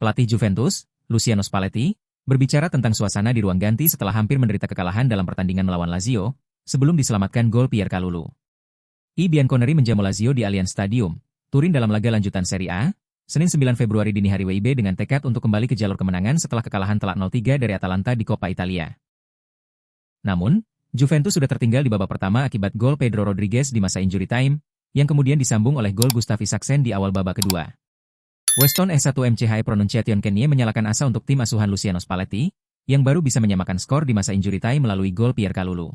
Pelatih Juventus, Luciano Spalletti, berbicara tentang suasana di ruang ganti setelah hampir menderita kekalahan dalam pertandingan melawan Lazio, sebelum diselamatkan gol Pierre Kalulu. I Bianconeri menjamu Lazio di Allianz Stadium, Turin dalam laga lanjutan Serie A, Senin 9 Februari dini hari WIB dengan tekad untuk kembali ke jalur kemenangan setelah kekalahan telak 0-3 dari Atalanta di Coppa Italia. Namun, Juventus sudah tertinggal di babak pertama akibat gol Pedro Rodriguez di masa injury time, yang kemudian disambung oleh gol Gustav Isaksen di awal babak kedua. Weston S1 Pronunciation Kenya menyalakan asa untuk tim asuhan Luciano Spalletti, yang baru bisa menyamakan skor di masa injury time melalui gol Pierre Kalulu.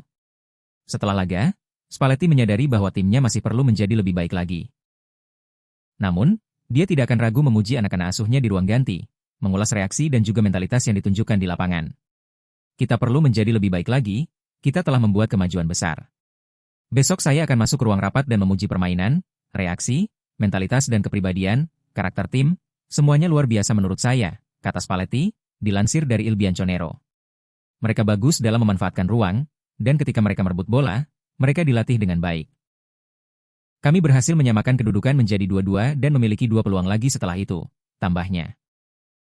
Setelah laga, Spalletti menyadari bahwa timnya masih perlu menjadi lebih baik lagi. Namun, dia tidak akan ragu memuji anak-anak asuhnya di ruang ganti, mengulas reaksi dan juga mentalitas yang ditunjukkan di lapangan. Kita perlu menjadi lebih baik lagi, kita telah membuat kemajuan besar. Besok saya akan masuk ke ruang rapat dan memuji permainan, reaksi, mentalitas dan kepribadian, karakter tim, semuanya luar biasa menurut saya, kata Spalletti, dilansir dari Il Bianconero. Mereka bagus dalam memanfaatkan ruang, dan ketika mereka merebut bola, mereka dilatih dengan baik. Kami berhasil menyamakan kedudukan menjadi 2-2 dan memiliki 2 peluang lagi setelah itu, tambahnya.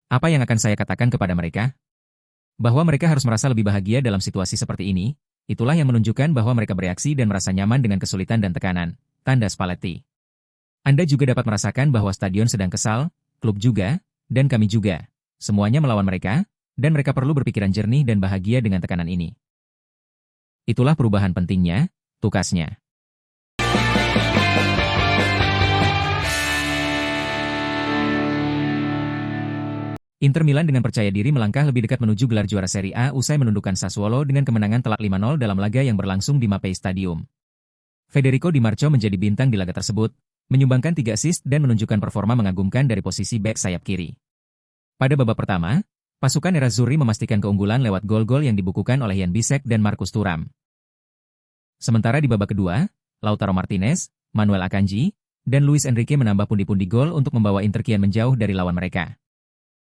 Apa yang akan saya katakan kepada mereka? Bahwa mereka harus merasa lebih bahagia dalam situasi seperti ini, itulah yang menunjukkan bahwa mereka bereaksi dan merasa nyaman dengan kesulitan dan tekanan, tanda Spalletti. Anda juga dapat merasakan bahwa stadion sedang kesal, klub juga, dan kami juga. Semuanya melawan mereka, dan mereka perlu berpikiran jernih dan bahagia dengan tekanan ini. Itulah perubahan pentingnya, tukasnya. Inter Milan dengan percaya diri melangkah lebih dekat menuju gelar juara Serie A usai menundukkan Sassuolo dengan kemenangan telak 5-0 dalam laga yang berlangsung di Mapei Stadium. Federico Di Marco menjadi bintang di laga tersebut, menyumbangkan 3 assist dan menunjukkan performa mengagumkan dari posisi bek sayap kiri. Pada babak pertama, pasukan Nerazzurri memastikan keunggulan lewat gol-gol yang dibukukan oleh Jan Bisek dan Marcus Thuram. Sementara di babak kedua, Lautaro Martinez, Manuel Akanji, dan Luis Enrique menambah pundi-pundi gol untuk membawa Inter kian menjauh dari lawan mereka.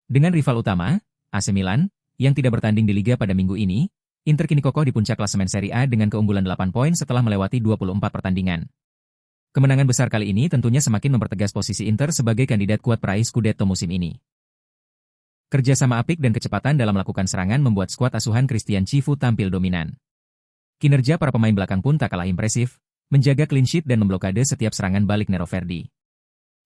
Dengan rival utama, AC Milan, yang tidak bertanding di Liga pada minggu ini, Inter kini kokoh di puncak klasemen Serie A dengan keunggulan 8 poin setelah melewati 24 pertandingan. Kemenangan besar kali ini tentunya semakin mempertegas posisi Inter sebagai kandidat kuat peraih Scudetto musim ini. Kerjasama apik dan kecepatan dalam melakukan serangan membuat skuad asuhan Christian Chivu tampil dominan. Kinerja para pemain belakang pun tak kalah impresif, menjaga clean sheet dan memblokade setiap serangan balik Nero Verdi.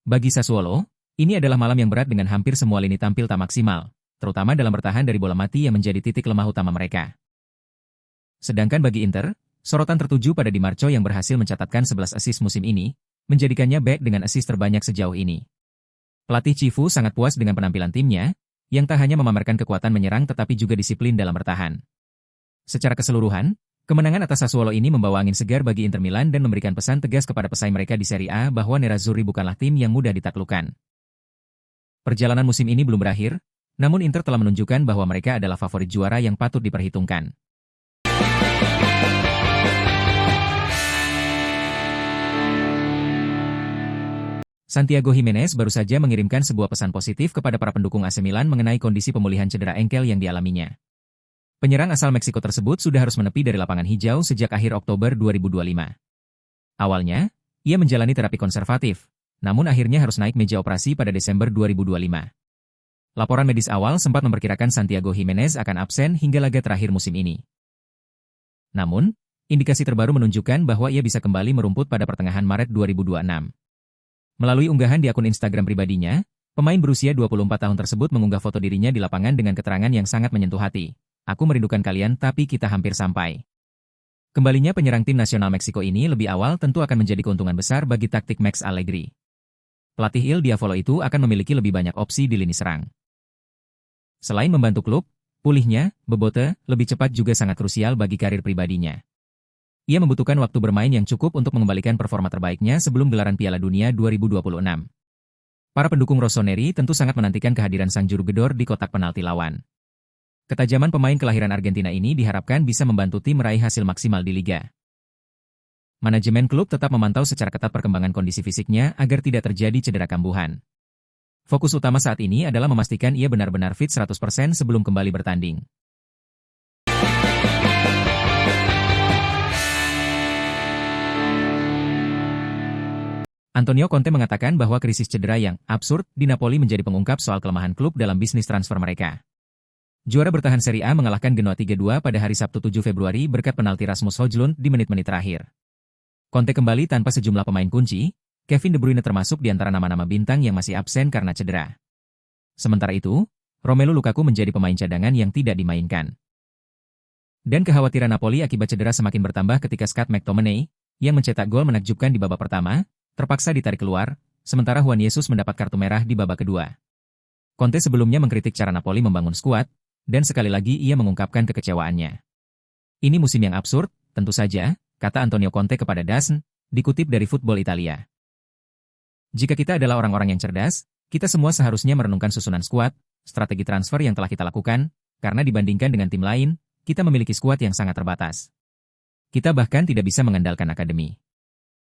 Bagi Sassuolo, ini adalah malam yang berat dengan hampir semua lini tampil tak maksimal, terutama dalam bertahan dari bola mati yang menjadi titik lemah utama mereka. Sedangkan bagi Inter, sorotan tertuju pada Di Marco yang berhasil mencatatkan 11 assist musim ini, menjadikannya bek dengan assist terbanyak sejauh ini. Pelatih Chivu sangat puas dengan penampilan timnya, yang tak hanya memamerkan kekuatan menyerang tetapi juga disiplin dalam bertahan. Secara keseluruhan, kemenangan atas Sassuolo ini membawa angin segar bagi Inter Milan dan memberikan pesan tegas kepada pesaing mereka di Serie A bahwa Nerazzurri bukanlah tim yang mudah ditaklukkan. Perjalanan musim ini belum berakhir, namun Inter telah menunjukkan bahwa mereka adalah favorit juara yang patut diperhitungkan. Santiago Gimenez baru saja mengirimkan sebuah pesan positif kepada para pendukung AC Milan mengenai kondisi pemulihan cedera engkel yang dialaminya. Penyerang asal Meksiko tersebut sudah harus menepi dari lapangan hijau sejak akhir Oktober 2025. Awalnya, ia menjalani terapi konservatif, namun akhirnya harus naik meja operasi pada Desember 2025. Laporan medis awal sempat memperkirakan Santiago Gimenez akan absen hingga laga terakhir musim ini. Namun, indikasi terbaru menunjukkan bahwa ia bisa kembali merumput pada pertengahan Maret 2026. Melalui unggahan di akun Instagram pribadinya, pemain berusia 24 tahun tersebut mengunggah foto dirinya di lapangan dengan keterangan yang sangat menyentuh hati. Aku merindukan kalian tapi kita hampir sampai. Kembalinya penyerang tim nasional Meksiko ini lebih awal tentu akan menjadi keuntungan besar bagi taktik Max Allegri. Pelatih Il Diavolo itu akan memiliki lebih banyak opsi di lini serang. Selain membantu klub, pulihnya, Bebote, lebih cepat juga sangat krusial bagi karir pribadinya. Ia membutuhkan waktu bermain yang cukup untuk mengembalikan performa terbaiknya sebelum gelaran Piala Dunia 2026. Para pendukung Rossoneri tentu sangat menantikan kehadiran sang juru gedor di kotak penalti lawan. Ketajaman pemain kelahiran Argentina ini diharapkan bisa membantu tim meraih hasil maksimal di Liga. Manajemen klub tetap memantau secara ketat perkembangan kondisi fisiknya agar tidak terjadi cedera kambuhan. Fokus utama saat ini adalah memastikan ia benar-benar fit 100% sebelum kembali bertanding. Antonio Conte mengatakan bahwa krisis cedera yang absurd di Napoli menjadi pengungkap soal kelemahan klub dalam bisnis transfer mereka. Juara bertahan Serie A mengalahkan Genoa 3-2 pada hari Sabtu 7 Februari berkat penalti Rasmus Højlund di menit-menit terakhir. Conte kembali tanpa sejumlah pemain kunci, Kevin De Bruyne termasuk di antara nama-nama bintang yang masih absen karena cedera. Sementara itu, Romelu Lukaku menjadi pemain cadangan yang tidak dimainkan. Dan kekhawatiran Napoli akibat cedera semakin bertambah ketika Scott McTominay, yang mencetak gol menakjubkan di babak pertama, terpaksa ditarik keluar, sementara Juan Jesus mendapat kartu merah di babak kedua. Conte sebelumnya mengkritik cara Napoli membangun skuad, dan sekali lagi ia mengungkapkan kekecewaannya. Ini musim yang absurd, tentu saja, kata Antonio Conte kepada DAZN, dikutip dari Football Italia. Jika kita adalah orang-orang yang cerdas, kita semua seharusnya merenungkan susunan skuad, strategi transfer yang telah kita lakukan, karena dibandingkan dengan tim lain, kita memiliki skuad yang sangat terbatas. Kita bahkan tidak bisa mengandalkan akademi.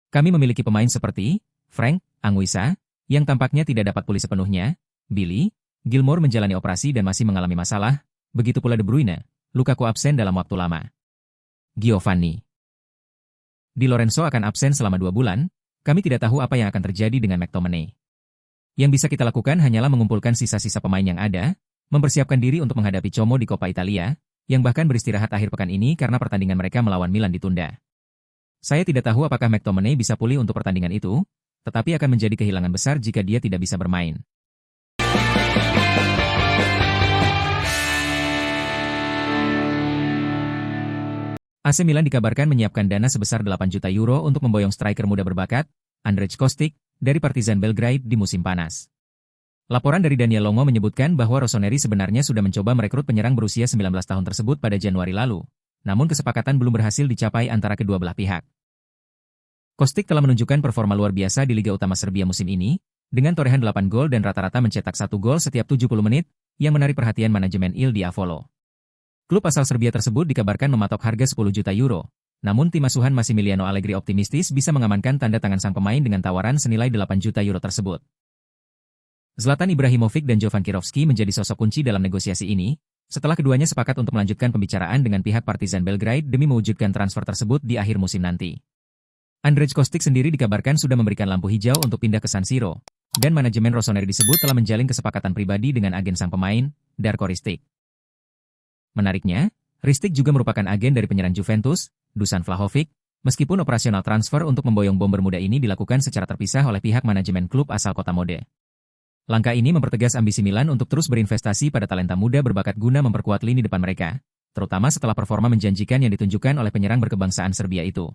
Kami memiliki pemain seperti Frank Anguissa, yang tampaknya tidak dapat pulih sepenuhnya, Billy Gilmour menjalani operasi dan masih mengalami masalah, begitu pula De Bruyne, Lukaku absen dalam waktu lama. Giovanni Di Lorenzo akan absen selama 2 bulan, kami tidak tahu apa yang akan terjadi dengan McTominay. Yang bisa kita lakukan hanyalah mengumpulkan sisa-sisa pemain yang ada, mempersiapkan diri untuk menghadapi Como di Coppa Italia, yang bahkan beristirahat akhir pekan ini karena pertandingan mereka melawan Milan ditunda. Saya tidak tahu apakah McTominay bisa pulih untuk pertandingan itu, tetapi akan menjadi kehilangan besar jika dia tidak bisa bermain. AC Milan dikabarkan menyiapkan dana sebesar 8 juta euro untuk memboyong striker muda berbakat, Andrej Kostic, dari Partizan Belgrade di musim panas. Laporan dari Daniel Longo menyebutkan bahwa Rossoneri sebenarnya sudah mencoba merekrut penyerang berusia 19 tahun tersebut pada Januari lalu, namun kesepakatan belum berhasil dicapai antara kedua belah pihak. Kostic telah menunjukkan performa luar biasa di Liga Utama Serbia musim ini, dengan torehan 8 gol dan rata-rata mencetak 1 gol setiap 70 menit, yang menarik perhatian manajemen Il Diavolo. Klub asal Serbia tersebut dikabarkan mematok harga 10 juta euro, namun tim asuhan Massimiliano Allegri optimistis bisa mengamankan tanda tangan sang pemain dengan tawaran senilai 8 juta euro tersebut. Zlatan Ibrahimovic dan Jovan Kirovski menjadi sosok kunci dalam negosiasi ini, setelah keduanya sepakat untuk melanjutkan pembicaraan dengan pihak Partizan Belgrade demi mewujudkan transfer tersebut di akhir musim nanti. Andrej Kostic sendiri dikabarkan sudah memberikan lampu hijau untuk pindah ke San Siro, dan manajemen Rossoneri disebut telah menjalin kesepakatan pribadi dengan agen sang pemain, Darko Ristic. Menariknya, Ristic juga merupakan agen dari penyerang Juventus, Dusan Vlahovic, meskipun operasional transfer untuk memboyong bomber muda ini dilakukan secara terpisah oleh pihak manajemen klub asal kota mode. Langkah ini mempertegas ambisi Milan untuk terus berinvestasi pada talenta muda berbakat guna memperkuat lini depan mereka, terutama setelah performa menjanjikan yang ditunjukkan oleh penyerang berkebangsaan Serbia itu.